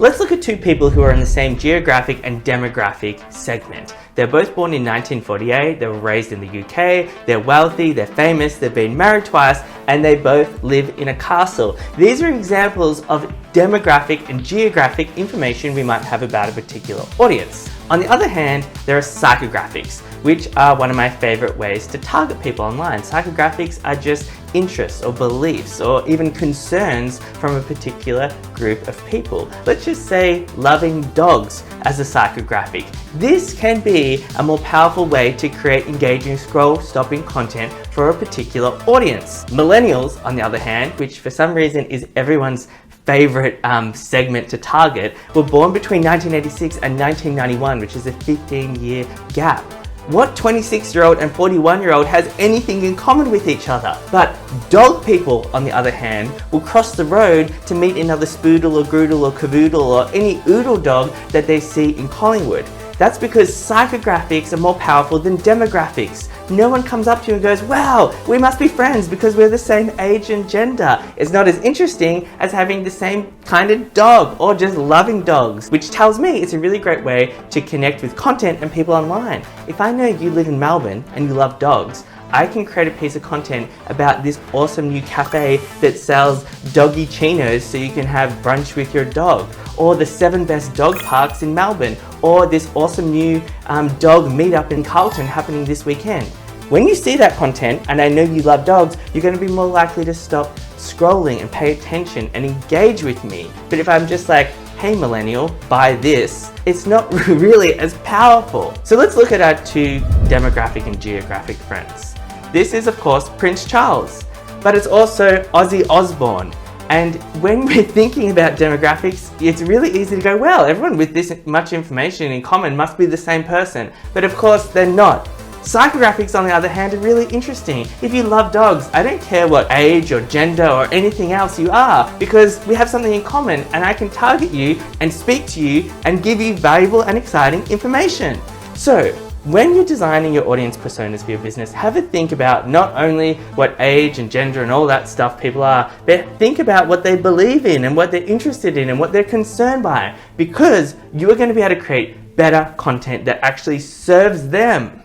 Let's look at two people who are in the same geographic and demographic segment. They're both born in 1948, they were raised in the UK, they're wealthy, they're famous, they've been married twice, and they both live in a castle. These are examples of demographic and geographic information we might have about a particular audience. On the other hand, there are psychographics, which are one of my favorite ways to target people online. Psychographics are just interests or beliefs or even concerns from a particular group of people. Let's just say loving dogs as a psychographic. This can be a more powerful way to create engaging scroll-stopping content for a particular audience. Millennials, on the other hand, which for some reason is everyone's favorite segment to target, were born between 1986 and 1991, which is a 15-year gap. What 26-year-old and 41-year-old has anything in common with each other? But dog people, on the other hand, will cross the road to meet another Spoodle or Groodle or Cavoodle or any oodle dog that they see in Collingwood. That's because psychographics are more powerful than demographics. No one comes up to you and goes, wow, we must be friends because we're the same age and gender. It's not as interesting as having the same kind of dog or just loving dogs, which tells me it's a really great way to connect with content and people online. If I know you live in Melbourne and you love dogs, I can create a piece of content about this awesome new cafe that sells doggy chinos so you can have brunch with your dog, or the 7 best dog parks in Melbourne, or this awesome new dog meetup in Carlton happening this weekend. When you see that content, and I know you love dogs, you're going to be more likely to stop scrolling and pay attention and engage with me. But if I'm just like, hey millennial, buy this, it's not really as powerful. So let's look at our two demographic and geographic friends. This is of course Prince Charles, but it's also Ozzy Osbourne. And when we're thinking about demographics, it's really easy to go, well, everyone with this much information in common must be the same person. But of course they're not. Psychographics, on the other hand, are really interesting. If you love dogs, I don't care what age or gender or anything else you are, because we have something in common and I can target you and speak to you and give you valuable and exciting information. So, when you're designing your audience personas for your business, have a think about not only what age and gender and all that stuff people are, but think about what they believe in and what they're interested in and what they're concerned by, because you are going to be able to create better content that actually serves them.